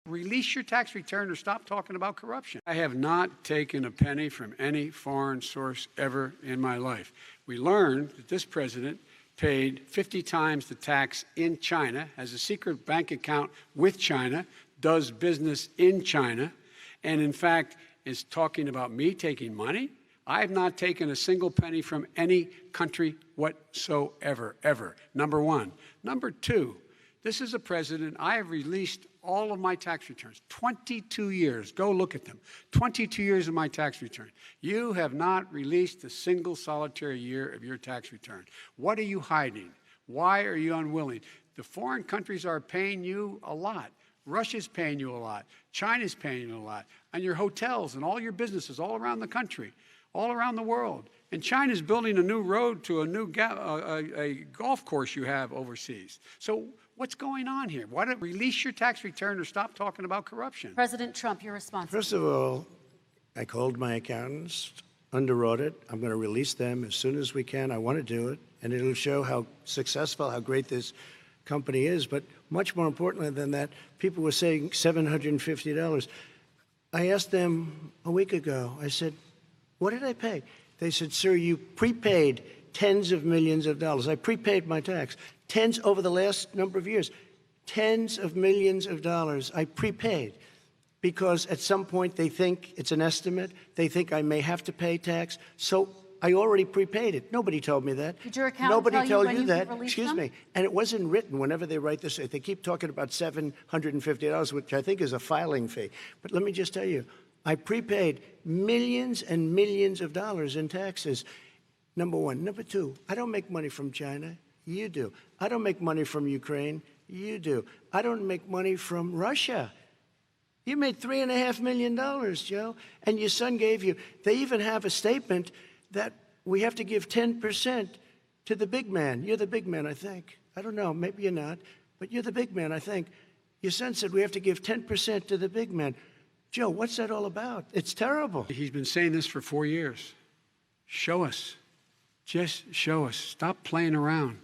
Release your tax return or stop talking about corruption. I have not taken a penny from any foreign source ever in my life. We learned that this president paid 50 times the tax in China, has a secret bank account with China, does business in China, and in fact is talking about me taking money. I have not taken a single penny from any country whatsoever, ever. Number one. Number two, this is a president, I have released all of my tax returns, 22 years. Go look at them. 22 years of my tax return. You have not released a single solitary year of your tax return. What are you hiding? Why are you unwilling? The foreign countries are paying you a lot. Russia's paying you a lot. China's paying you a lot. And your hotels and all your businesses all around the country, all around the world. And China's building a new road to a new a golf course you have overseas. So what's going on here? Why don't release your tax return or stop talking about corruption? President Trump, your response. First of all, I called my accountants under audit. I'm going to release them as soon as we can. I want to do it, and it'll show how successful, how great this company is. But much more importantly than that, people were saying $750. I asked them a week ago, I said, what did I pay? They said, sir, you prepaid tens of millions of dollars. I prepaid my tax. Tens over the last number of years. Tens of millions of dollars I prepaid because at some point they think it's an estimate. They think I may have to pay tax. So I already prepaid it. Nobody told me that. Did your accountant Nobody tell told you you that. Excuse them? me. And it wasn't written whenever they write this. They keep talking about $750, which I think is a filing fee. But let me just tell you, I prepaid millions and millions of dollars in taxes. Number one. Number two, I don't make money from China. You do. I don't make money from Ukraine. You do. I don't make money from Russia. You made $3.5 million, Joe, and your son gave you. They even have a statement that we have to give 10% to the big man. You're the big man, I think. I don't know. Maybe you're not, but you're the big man, I think. Your son said we have to give 10% to the big man. Joe, what's that all about? It's terrible. He's been saying this for 4 years. Show us. Just show us. Stop playing around.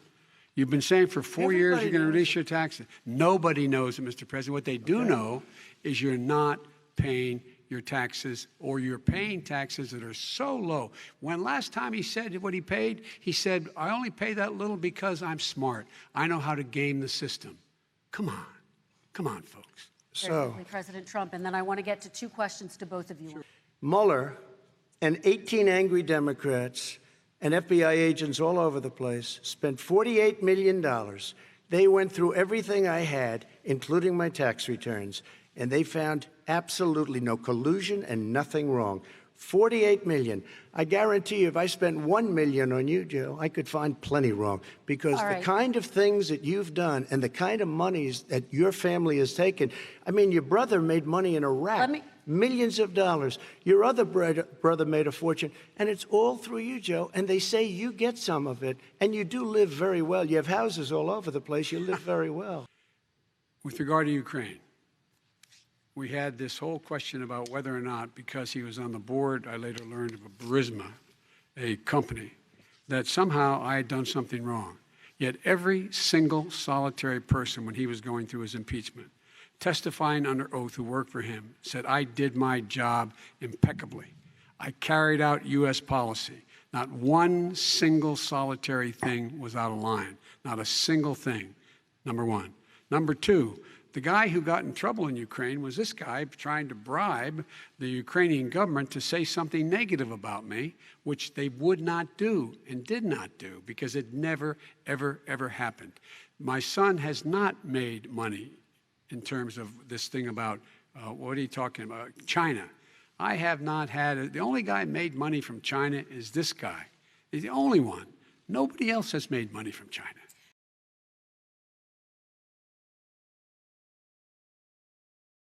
You've been saying for 4 years you're going to release your taxes. Nobody knows it, Mr. President. What they do know is you're not paying your taxes, or you're paying taxes that are so low. When last time he said what he paid, he said, I only pay that little because I'm smart. I know how to game the system. Come on. Come on, folks. Very quickly, President Trump, and then I want to get to two questions to both of you. Mueller and 18 angry Democrats and FBI agents all over the place spent $48 million. They went through everything I had, including my tax returns, and they found absolutely no collusion and nothing wrong. $48 million. I guarantee you, if I spent $1 million on you, Joe, I could find plenty wrong. Because the kind of things that you've done and the kind of monies that your family has taken, I mean, your brother made money in Iraq, millions of dollars. Your other brother made a fortune, and it's all through you, Joe. And they say you get some of it, and you do live very well. You have houses all over the place. You live very well. With regard to Ukraine, we had this whole question about whether or not, because he was on the board, I later learned of a Burisma, a company, that somehow I had done something wrong. Yet every single solitary person, when he was going through his impeachment, testifying under oath who worked for him, said, I did my job impeccably. I carried out U.S. policy. Not one single solitary thing was out of line. Not a single thing, number one. Number two, the guy who got in trouble in Ukraine was this guy trying to bribe the Ukrainian government to say something negative about me, which they would not do and did not do because it never, ever, ever happened. My son has not made money in terms of this thing about, what are you talking about, China. I have not had, the only guy made money from China is this guy. He's the only one. Nobody else has made money from China.